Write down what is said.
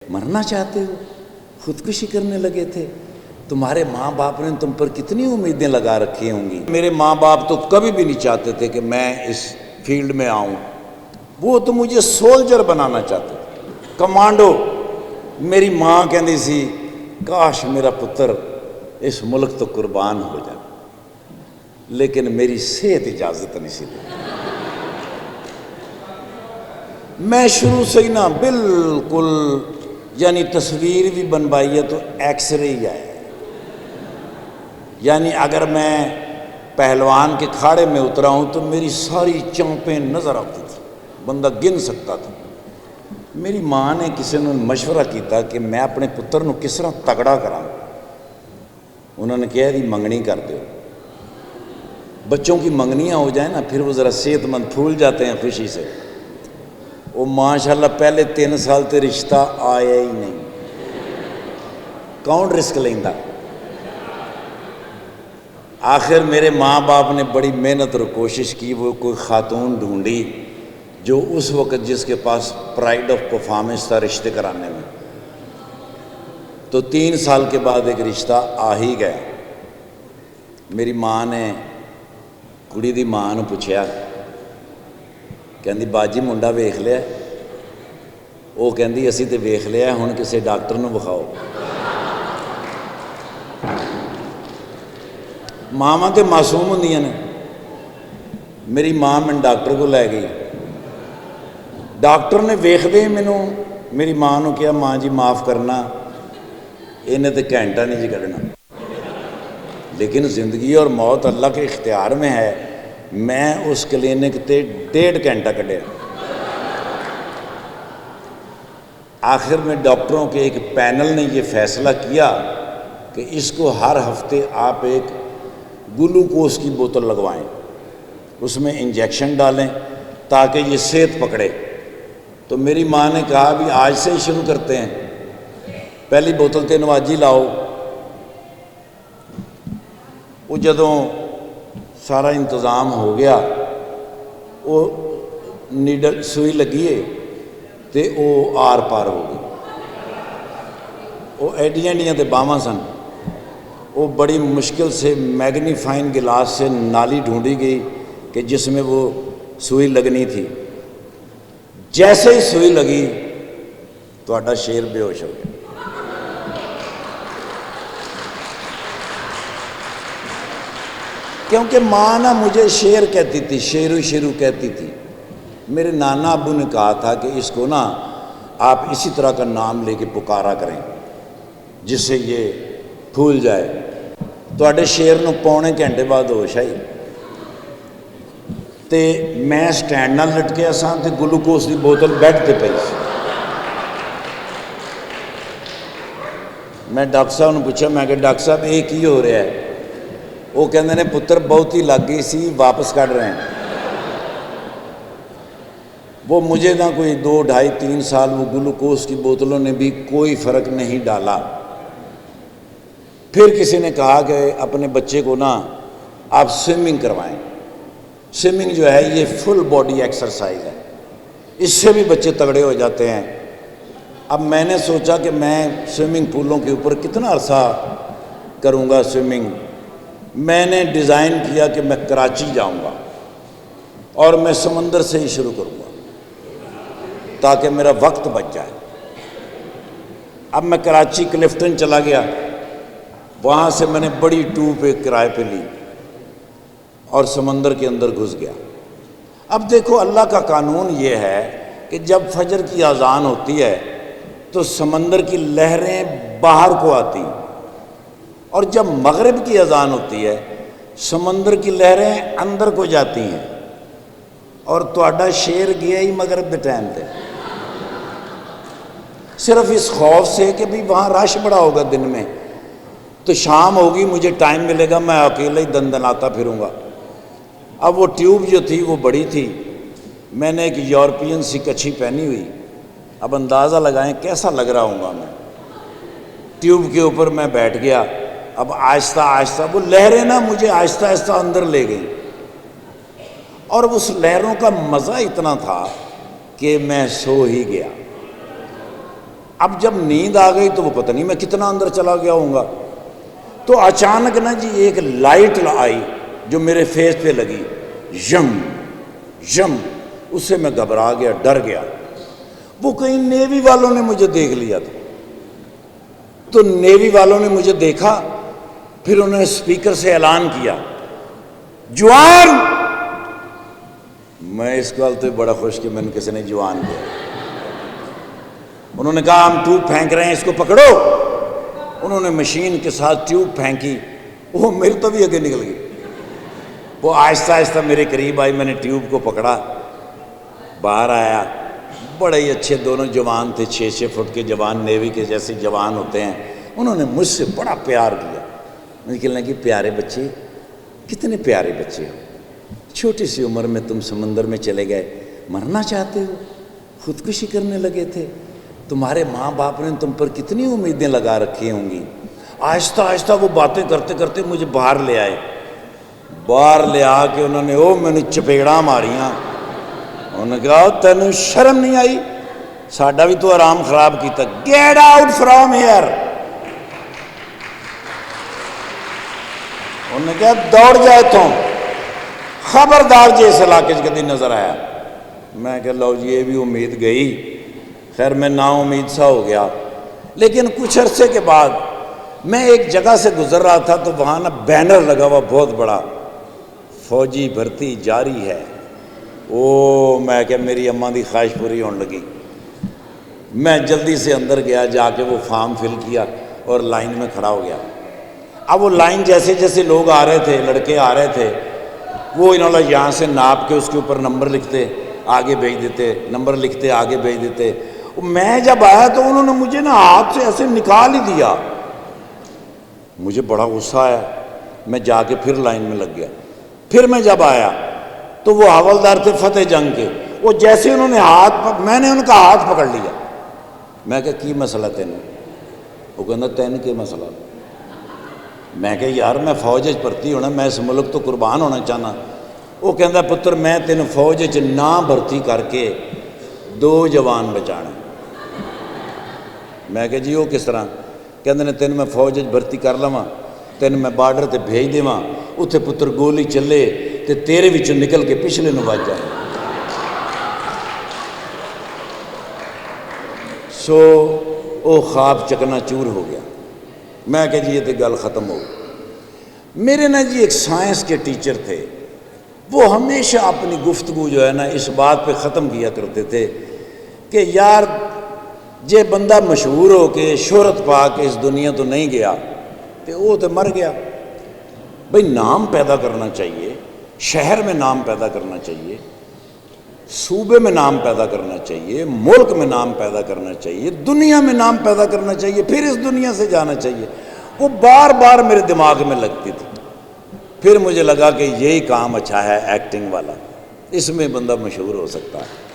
مرنا چاہتے ہو، خودکشی کرنے لگے تھے، تمہارے ماں باپ نے تم پر کتنی امیدیں لگا رکھی ہوں گی۔ میرے ماں باپ تو کبھی بھی نہیں چاہتے تھے کہ میں اس فیلڈ میں آؤں، وہ تو مجھے سولجر بنانا چاہتے تھے، کمانڈو۔ میری ماں کہندی سی کاش میرا پتر اس ملک تو قربان ہو جائے، لیکن میری صحت اجازت نہیں سی دی۔ میں شروع سے ہی نا بالکل یعنی تصویر بھی بنوائی ہے تو ایکس رے ہی آیا، یعنی اگر میں پہلوان کے کھاڑے میں اترا ہوں تو میری ساری چونپیں نظر آتی تھی، بندہ گن سکتا تھا۔ میری ماں نے کسی نے مشورہ کیتا کہ میں اپنے پتر نو کس طرح تگڑا کراں، انہوں نے کہا دی منگنی کر دو، بچوں کی منگنیاں ہو جائیں نا پھر وہ ذرا صحت مند پھول جاتے ہیں خوشی سے۔ وہ ماشاءاللہ پہلے 3 سال تے رشتہ آیا ہی نہیں، کون رسک لیندا۔ آخر میرے ماں باپ نے بڑی محنت اور کوشش کی، وہ کوئی خاتون ڈھونڈی جو اس وقت جس کے پاس پرائیڈ آف پرفارمنس تھا رشتے کرانے میں، تو 3 سال کے بعد ایک رشتہ آ ہی گیا۔ میری ماں نے کڑی دی ماں نے پوچھا، کہندی باجی منڈا ویکھ لیا؟ وہ کہندی اسی تے ویکھ لیا، ہن کسے ڈاکٹر نو وکھاؤ۔ ماواں تے معصوم ہوندیاں نے۔ میری ماں میں ڈاکٹر کو لے گئی، ڈاکٹر نے ویکھدے مینوں میری ماں نو کہا ماں جی معاف کرنا، انہیں تے گھنٹہ نہیں جی کڈنا، لیکن زندگی اور موت اللہ کے اختیار میں ہے۔ میں اس کلینک تے 1.5 گھنٹہ کڈیا۔ آخر میں ڈاکٹروں کے ایک پینل نے یہ فیصلہ کیا کہ اس کو ہر ہفتے آپ ایک گلوکوز کی بوتل لگوائیں، اس میں انجیکشن ڈالیں تاکہ یہ صحت پکڑے۔ تو میری ماں نے کہا بھی آج سے ہی شروع کرتے ہیں، پہلی بوتل 3 واجی لاؤ۔ وہ جدوں سارا انتظام ہو گیا، وہ نیڈل سوئی لگیے تے وہ آر پار ہو گئی، وہ ایڈیاں ایڈیاں تے باواں سن۔ وہ بڑی مشکل سے میگنیفائنگ گلاس سے نالی ڈھونڈی گئی کہ جس میں وہ سوئی لگنی تھی۔ جیسے ہی سوئی لگی تہاڈا شیر بے ہوش ہو گیا۔ کیونکہ ماں نا مجھے شیر کہتی تھی، شیرو شیرو کہتی تھی۔ میرے نانا ابو نے کہا تھا کہ اس کو نا آپ اسی طرح کا نام لے کے پکارا کریں جس سے یہ پھول جائے۔ تواڈے شیر نو 1.25 گھنٹے بعد ہوش آئی تے میں سٹینڈ نال لٹکیا ساں تے گلوکوز دی بوتل بیڈ تے پئی سی۔ میں ڈاکٹر صاحب نے پوچھا، میں کہ ڈاکٹر صاحب یہ کی ہو رہا ہے؟ وہ کہندے نے پتر بہت ہی لگ گئی سی، واپس کر رہے ہیں۔ وہ مجھے نہ کوئی 2 ڈھائی 3 سال وہ گلوکوز کی بوتلوں نے بھی کوئی فرق نہیں ڈالا۔ پھر کسی نے کہا کہ اپنے بچے کو نا آپ سوئمنگ کروائیں۔ سوئمنگ جو ہے یہ فل باڈی ایکسرسائز ہے، اس سے بھی بچے تگڑے ہو جاتے ہیں۔ اب میں نے سوچا کہ میں سوئمنگ پولوں کے اوپر کتنا عرصہ کروں گا سوئمنگ۔ میں نے ڈیزائن کیا کہ میں کراچی جاؤں گا اور میں سمندر سے ہی شروع کروں گا تاکہ میرا وقت بچ جائے۔ اب میں کراچی کلفٹن چلا گیا، وہاں سے میں نے بڑی ٹوب ایک کرائے پہ لی اور سمندر کے اندر گھس گیا۔ اب دیکھو اللہ کا قانون یہ ہے کہ جب فجر کی اذان ہوتی ہے تو سمندر کی لہریں باہر کو آتی ہیں، اور جب مغرب کی اذان ہوتی ہے سمندر کی لہریں اندر کو جاتی ہیں، اور تہاڈا شیر گیا ہی مغرب کے ٹائم تے، صرف اس خوف سے کہ بھی وہاں رش بڑا ہوگا دن میں، تو شام ہوگی مجھے ٹائم ملے گا، میں اکیلے ہی دندناتا پھروں گا۔ اب وہ ٹیوب جو تھی وہ بڑی تھی، میں نے ایک یورپین سی کچھی پہنی ہوئی، اب اندازہ لگائیں کیسا لگ رہا ہوں گا میں۔ ٹیوب کے اوپر میں بیٹھ گیا، اب آہستہ آہستہ وہ لہریں نا مجھے آہستہ آہستہ اندر لے گئیں، اور اس لہروں کا مزہ اتنا تھا کہ میں سو ہی گیا۔ اب جب نیند آ گئی تو وہ پتہ نہیں میں کتنا اندر چلا گیا ہوں گا، تو اچانک نا جی ایک لائٹ آئی جو میرے فیس پہ لگی، یم یم، اس سے میں گھبرا گیا، ڈر گیا۔ وہ کہیں نیوی والوں نے مجھے دیکھ لیا تھا، تو نیوی والوں نے مجھے دیکھا، پھر انہوں نے اسپیکر سے اعلان کیا، جوان۔ میں اس کال تو بڑا خوش کہ میں نے کسی نے جوان کیا۔ انہوں نے کہا ہم ٹیوب پھینک رہے ہیں، اس کو پکڑو۔ انہوں نے مشین کے ساتھ ٹیوب پھینکی، وہ میرے تو بھی آگے نکل گئی۔ وہ آہستہ آہستہ میرے قریب آئی، میں نے ٹیوب کو پکڑا، باہر آیا۔ بڑے ہی اچھے دونوں جوان تھے، 6 فٹ کے جوان، نیوی کے جیسے جوان ہوتے ہیں۔ انہوں نے مجھ سے بڑا پیار کیا۔ مجھے کہنے لگے پیارے بچے، کتنے پیارے بچے ہو، چھوٹی سی عمر میں تم سمندر میں چلے گئے، مرنا چاہتے ہو، خودکشی کرنے لگے تھے، تمہارے ماں باپ نے تم پر کتنی امیدیں لگا رکھی ہوں گی۔ آہستہ آہستہ وہ باتیں کرتے کرتے مجھے باہر لے آئے۔ باہر لے آ کے انہوں نے میں نے چپیڑاں ماریاں۔ انہوں نے کہا تینوں شرم نہیں آئی، ساڈا بھی تو آرام خراب کیتا، گیٹ آؤٹ فرام ہیئر۔ انہوں نے کہا دوڑ جائے تو خبردار جی اس علاقے سے کدی نظر آیا۔ میں کہ لو جی یہ بھی امید گئی۔ خیر میں نا امید سا ہو گیا۔ لیکن کچھ عرصے کے بعد میں ایک جگہ سے گزر رہا تھا، تو وہاں نا بینر لگا ہوا بہت بڑا، فوجی بھرتی جاری ہے۔ میں کہ میری اماں دی خواہش پوری ہونے لگی۔ میں جلدی سے اندر گیا، جا کے وہ فارم فل کیا اور لائن میں کھڑا ہو گیا۔ اب وہ لائن جیسے جیسے لوگ آ رہے تھے، لڑکے آ رہے تھے، وہ انہوں نے یہاں سے ناپ کے اس کے اوپر نمبر لکھتے آگے بھیج دیتے، نمبر لکھتے آگے بھیج دیتے۔ میں جب آیا تو انہوں نے مجھے نا ہاتھ سے ایسے نکال ہی دیا۔ مجھے بڑا غصہ آیا، میں جا کے پھر لائن میں لگ گیا۔ پھر میں جب آیا تو وہ حوالدار تھے فتح جنگ کے، وہ جیسے انہوں نے میں نے ان کا ہاتھ پکڑ لیا۔ میں کہا کی مسئلہ تین؟ وہ کہنا تین کے مسئلہ؟ میں کہ یار میں فوج بھرتی ہونا، میں اس ملک تو قربان ہونا چاہنا۔ وہ کہندا پتر میں تین فوج نہ بھرتی کر کے 2 جوان بچانا۔ میں کہ جی وہ کس طرح؟ کہندے نے تین میں فوج بھرتی کر لواں، تین میں بارڈر تے بھیج دیواں، اتھے پتر گولی چلے تے تیرے وچوں نکل کے پچھلے نو بچ جائے۔ سو وہ خواب چکنا چور ہو گیا۔ میں کہ جی یہ تو گل ختم ہو گئی۔ میرے نا جی ایک سائنس کے ٹیچر تھے، وہ ہمیشہ اپنی گفتگو جو ہے نا اس بات پہ ختم کیا کرتے تھے کہ یار جے بندہ مشہور ہو کے شہرت پا کے اس دنیا تو نہیں گیا تو وہ تو مر گیا۔ بھئی نام پیدا کرنا چاہیے، شہر میں نام پیدا کرنا چاہیے، صوبے میں نام پیدا کرنا چاہیے، ملک میں نام پیدا کرنا چاہیے، دنیا میں نام پیدا کرنا چاہیے، پھر اس دنیا سے جانا چاہیے۔ وہ بار بار میرے دماغ میں لگتی تھی۔ پھر مجھے لگا کہ یہی کام اچھا ہے، ایکٹنگ والا، اس میں بندہ مشہور ہو سکتا ہے۔